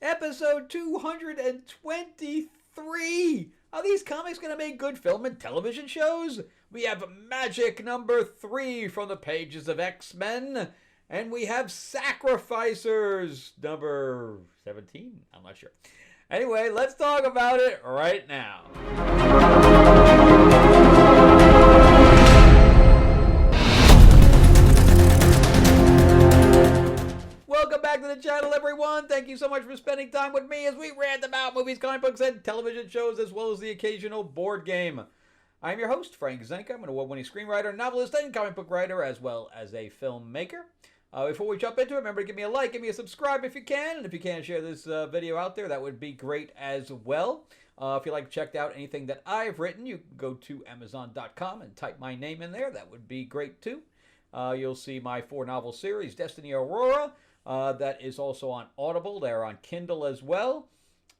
Episode 223. Are these comics going to make good film and television shows? We have Magik number 3 from the pages of X-Men. And we have Sacrificers number 17. I'm not sure. Anyway, let's talk about it right now. Welcome back to the channel, everyone. Thank you so much for spending time with me as we rant about movies, comic books, and television shows, as well as the occasional board game. I'm your host, Frank Zanca. I'm an award-winning screenwriter, novelist, and comic book writer, as well as a filmmaker. Before we jump into it, remember to give me a like, give me a subscribe if you can, and if you can, share this video out there. That would be great as well. If you'd like to check out anything that I've written, you can go to Amazon.com and type my name in there. That would be great too. You'll see my 4-novel series, Destiny Aurora. That is also on Audible. They're on Kindle as well.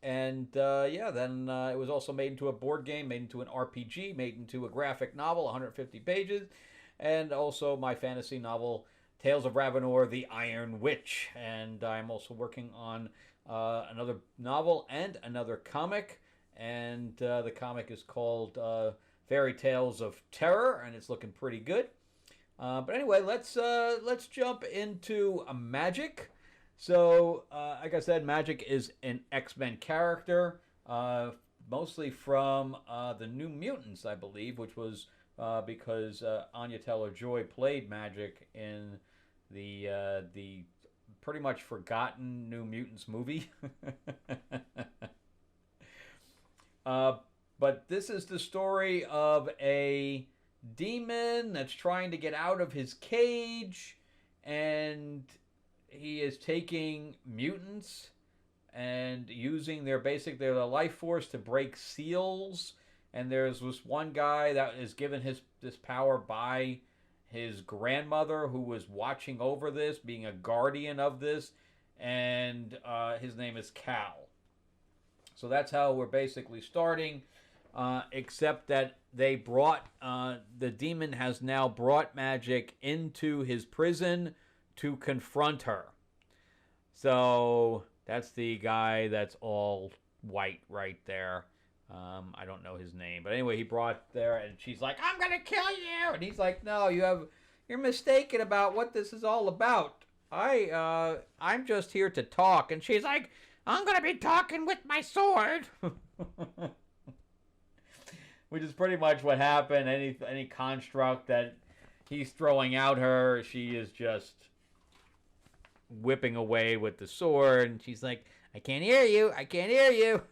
And then it was also made into a board game, made into an RPG, made into a graphic novel, 150 pages, and also my fantasy novel, Tales of Ravenor, the Iron Witch. And I'm also working on another novel and another comic. And the comic is called Fairy Tales of Terror, and it's looking pretty good. But anyway, let's jump into Magik. So, like I said, Magik is an X-Men character, mostly from the New Mutants, I believe, which was because Anya Taylor-Joy played Magik in the pretty much forgotten New Mutants movie. But this is the story of a demon that's trying to get out of his cage, and he is taking mutants and using their life force to break seals. And there's this one guy that is given this power by his grandmother, who was watching over this, being a guardian of this, and his name is Cal. So that's how we're basically starting, except that they brought, the demon has now brought Magik into his prison to confront her. So that's the guy that's all white right there. I don't know his name, but anyway, he brought there, and she's like, "I'm gonna kill you," and he's like, "No, you're mistaken about what this is all about. I'm just here to talk," and she's like, "I'm gonna be talking with my sword." Which is pretty much what happened. Any construct that he's throwing out her, she is just whipping away with the sword, and she's like, "I can't hear you, I can't hear you."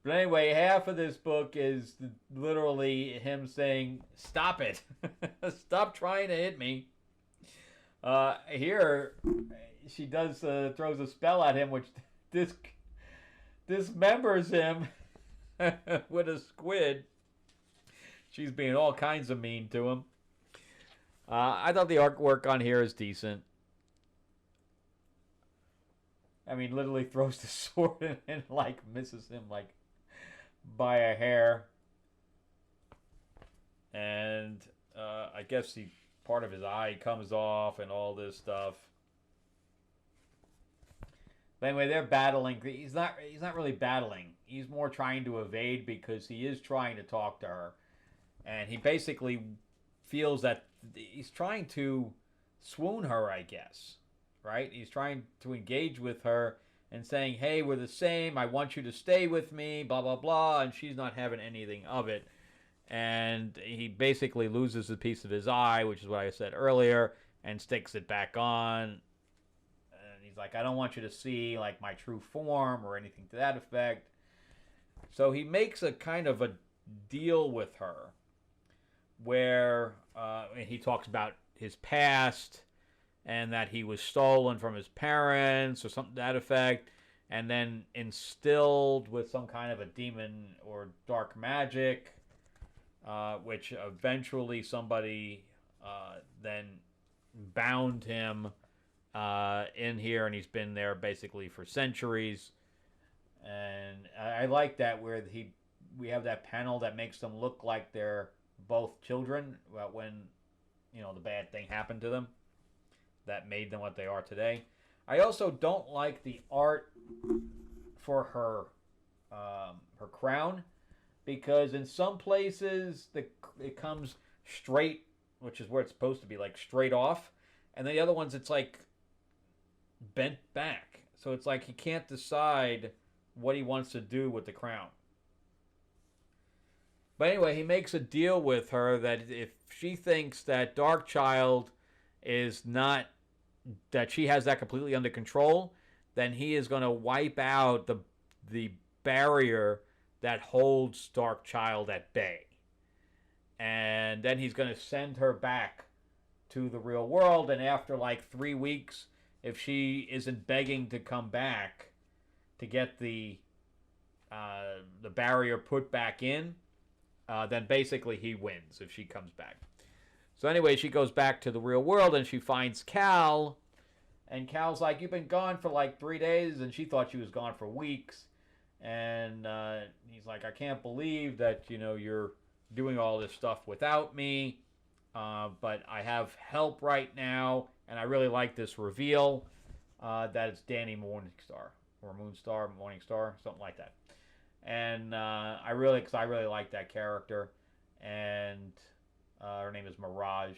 But anyway, half of this book is literally him saying, "Stop it. Stop trying to hit me." Here, she does throws a spell at him, which dismembers him with a squid. She's being all kinds of mean to him. I thought the artwork on here is decent. I mean, literally throws the sword in and like misses him like by a hair. And I guess part of his eye comes off and all this stuff. But anyway, they're battling. He's not really battling. He's more trying to evade because he is trying to talk to her. And he basically feels that he's trying to swoon her, I guess. Right? He's trying to engage with her and saying, "Hey, we're the same. I want you to stay with me, blah, blah, blah." And she's not having anything of it. And he basically loses a piece of his eye, which is what I said earlier, and sticks it back on. He's like, "I don't want you to see like my true form," or anything to that effect. So he makes a kind of a deal with her where he talks about his past and that he was stolen from his parents or something to that effect, and then instilled with some kind of a demon or dark magic, which eventually somebody then bound him in here, and he's been there basically for centuries. And I like that where we have that panel that makes them look like they're both children when the bad thing happened to them that made them what they are today. I also don't like the art for her crown, because in some places it comes straight, which is where it's supposed to be, like straight off, and then the other ones it's like bent back. So it's like he can't decide what he wants to do with the crown. But anyway, he makes a deal with her that if she thinks that Darkchild is not, that she has that completely under control, then he is going to wipe out the barrier that holds Darkchild at bay. And then he's going to send her back to the real world, and after like 3 weeks, if she isn't begging to come back to get the barrier put back in, then basically he wins if she comes back. So anyway, she goes back to the real world and she finds Cal, and Cal's like, "You've been gone for like 3 days," and she thought she was gone for weeks. And he's like, "I can't believe that you're doing all this stuff without me, but I have help right now, and I really like this reveal that it's Danny Morningstar or Moonstar, Morningstar, something like that." And I really like that character, and her name is Mirage.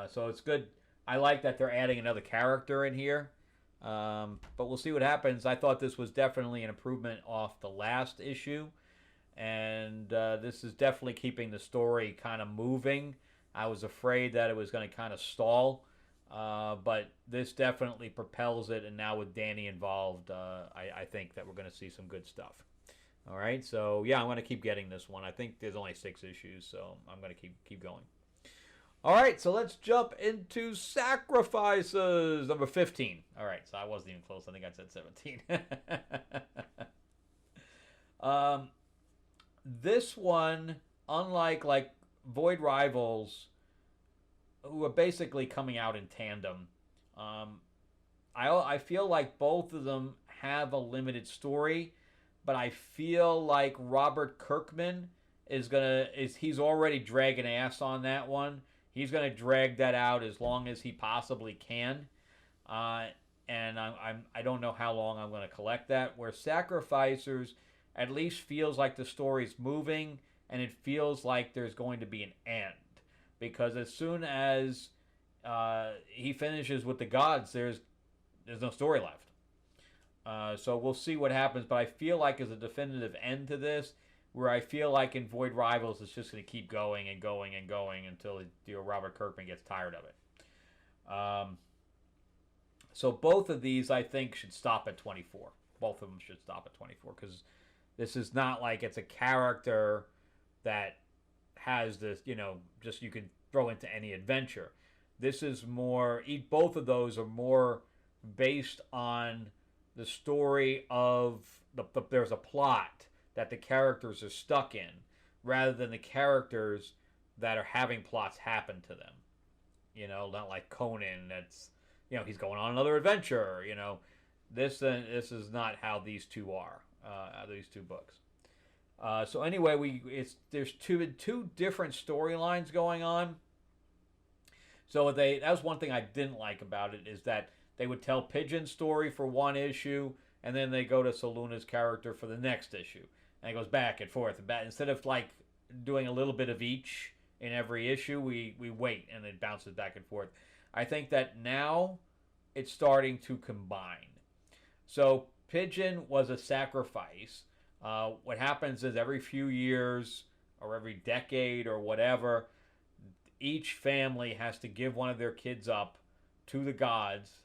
So it's good. I like that they're adding another character in here, but we'll see what happens. I thought this was definitely an improvement off the last issue, and this is definitely keeping the story kind of moving. I was afraid that it was going to kind of stall, but this definitely propels it, and now with Danny involved, I think that we're going to see some good stuff. All right, so yeah, I'm going to keep getting this one. I think there's only 6 issues, so I'm going to keep going. All right, so let's jump into Sacrifices, number 15. All right, so I wasn't even close. I think I said 17. This one, unlike like Void Rivals, who are basically coming out in tandem, I feel like both of them have a limited story, but I feel like Robert Kirkman he's already dragging ass on that one. He's gonna drag that out as long as he possibly can, and I don't know how long I'm gonna collect that. Where Sacrificers at least feels like the story's moving, and it feels like there's going to be an end, because as soon as he finishes with the gods, there's no story left. So we'll see what happens, but I feel like there's a definitive end to this, where I feel like in Void Rivals it's just going to keep going and going and going until Robert Kirkman gets tired of it. So both of these I think should stop at 24. Both of them should stop at 24, because this is not like it's a character that has this, just you can throw into any adventure. This is more, both of those are more based on the story of there's a plot that the characters are stuck in, rather than the characters that are having plots happen to them. Not like Conan, that's, he's going on another adventure. This is not how these two are. These two books. So anyway, there's two different storylines going on. So that was one thing I didn't like about it, is that they would tell Pigeon's story for one issue, and then they go to Soluna's character for the next issue, and it goes back and forth. Instead of like doing a little bit of each in every issue, we wait and it bounces back and forth. I think that now it's starting to combine. So Pigeon was a sacrifice. What happens is every few years or every decade or whatever, each family has to give one of their kids up to the gods,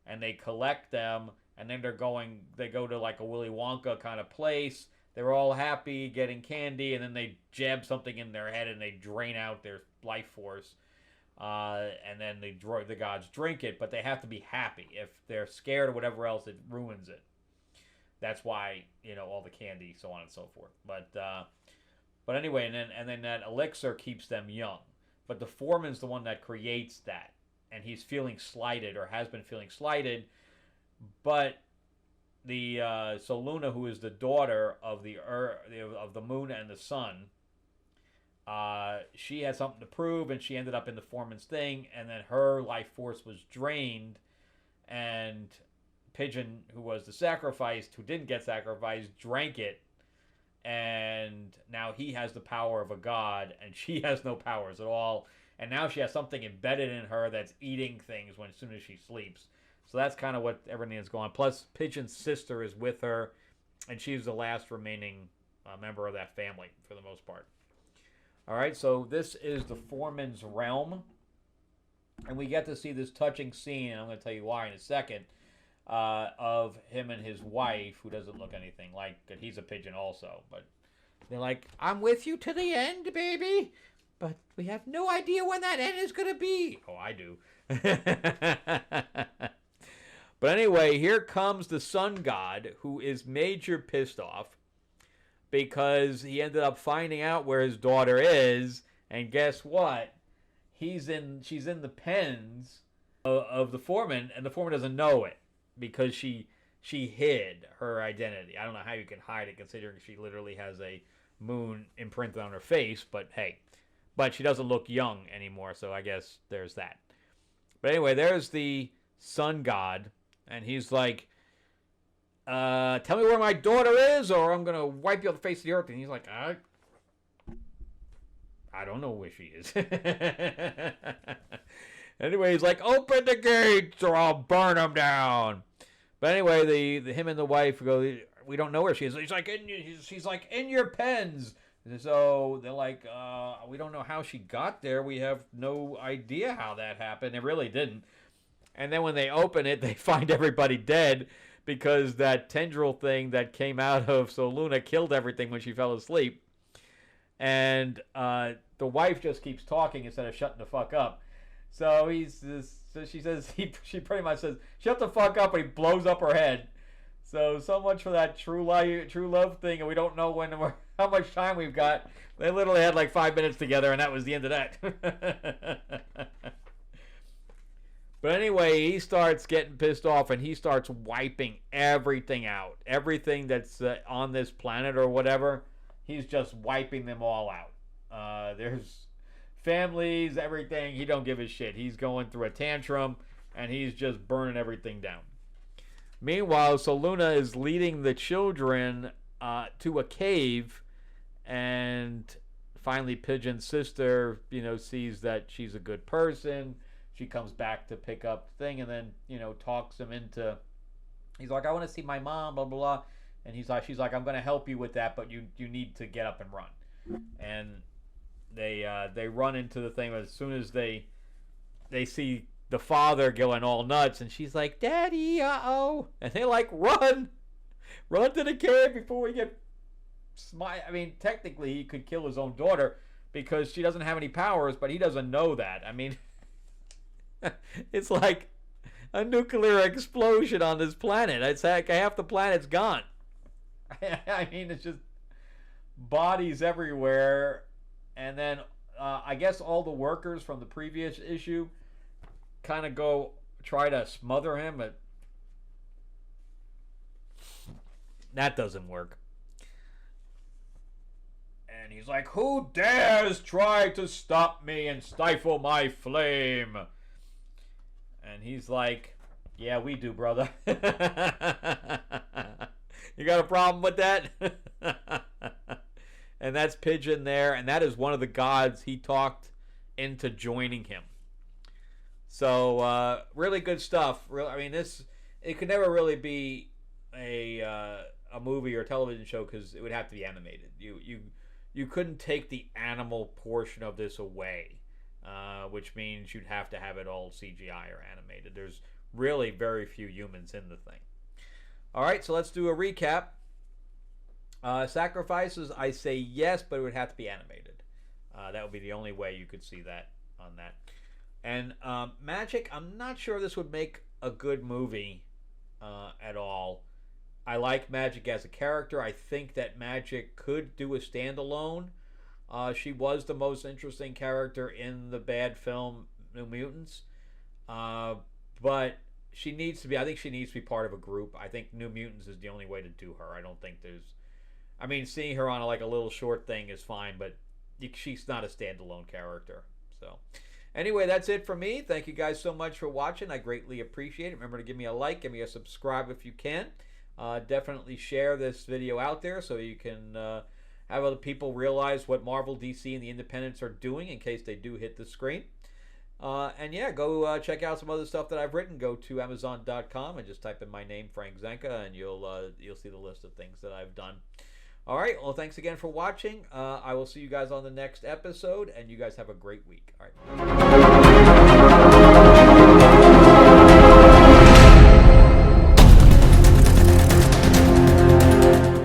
and they collect them, and then they go to like a Willy Wonka kind of place. They're all happy getting candy, and then they jab something in their head and they drain out their life force, and then the gods drink it, but they have to be happy. If they're scared or whatever else, it ruins it. That's why, all the candy, so on and so forth. But anyway, and then that elixir keeps them young. But the foreman's the one that creates that, and he's feeling slighted, or has been feeling slighted. But so Luna, who is the daughter of the moon and the sun, she had something to prove, and she ended up in the foreman's thing, and then her life force was drained, and Pigeon, who was the sacrificed, who didn't get sacrificed, drank it, and now he has the power of a god, and she has no powers at all. And now she has something embedded in her that's eating things as soon as she sleeps. So that's kind of what everything is going on. Plus, Pigeon's sister is with her, and she's the last remaining member of that family for the most part. All right, so this is the foreman's realm, and we get to see this touching scene, and I'm going to tell you why in a second, of him and his wife, who doesn't look anything like that. He's a pigeon also, but they're like, I'm with you to the end, baby, but we have no idea when that end is going to be. Oh, I do. But anyway, here comes the sun god, who is major pissed off because he ended up finding out where his daughter is, and guess what? She's in the pens of the foreman, and the foreman doesn't know it because she hid her identity. I don't know how you can hide it considering she literally has a moon imprinted on her face, but hey. But she doesn't look young anymore, so I guess there's that. But anyway, there's the sun god, and he's like, tell me where my daughter is, or I'm going to wipe you off the face of the earth. And he's like, I don't know where she is. Anyway, he's like, open the gates or I'll burn them down. But anyway, him and the wife go, we don't know where she is. She's like, in your pens. And so they're like, we don't know how she got there. We have no idea how that happened. It really didn't. And then when they open it, they find everybody dead because that tendril thing that came out of Soluna killed everything when she fell asleep. And the wife just keeps talking instead of shutting the fuck up. So she pretty much says, shut the fuck up, and he blows up her head. So much for that true love thing, and we don't know how much time we've got. They literally had like 5 minutes together, and that was the end of that. But anyway, he starts getting pissed off, and he starts wiping everything out. Everything that's on this planet or whatever, he's just wiping them all out. There's families, everything. He don't give a shit. He's going through a tantrum, and he's just burning everything down. Meanwhile, Soluna is leading the children to a cave, and finally Pigeon's sister, sees that she's a good person. She comes back to pick up the thing, and then, talks him into, he's like, I want to see my mom, blah, blah, blah. And she's like, I'm going to help you with that, but you need to get up and run. And they run into the thing as soon as they see the father going all nuts, and she's like, Daddy, uh-oh. And they're like, run to the cave before we get smite. I mean, technically he could kill his own daughter because she doesn't have any powers, but he doesn't know that. I mean, it's like a nuclear explosion on this planet. It's like half the planet's gone. I mean, it's just bodies everywhere. And then I guess all the workers from the previous issue kind of go try to smother him, but that doesn't work. And he's like, who dares try to stop me and stifle my flame? And he's like, yeah, we do, brother. You got a problem with that? And that's Pigeon there, and that is one of the gods he talked into joining him. So really good stuff. I mean, it could never really be a movie or a television show because it would have to be animated. You couldn't take the animal portion of this away, which means you'd have to have it all CGI or animated. There's really very few humans in the thing. All right, so let's do a recap. Sacrifices, I say yes, but it would have to be animated. That would be the only way you could see that on that. And Magik, I'm not sure this would make a good movie at all. I like Magik as a character. I think that Magik could do a standalone. She was the most interesting character in the bad film New Mutants. But she needs to be, I think she needs to be part of a group. I think New Mutants is the only way to do her. I don't think there's, I mean, seeing her on a little short thing is fine, but she's not a standalone character. So, Anyway, that's it for me. Thank you guys so much for watching. I greatly appreciate it. Remember to give me a like, give me a subscribe if you can. Definitely share this video out there so you can have other people realize what Marvel, DC, and the independents are doing in case they do hit the screen. And yeah, go check out some other stuff that I've written. Go to Amazon.com and just type in my name, Frank Zanca, and you'll see the list of things that I've done. All right. Well, thanks again for watching. I will see you guys on the next episode, and you guys have a great week. All right.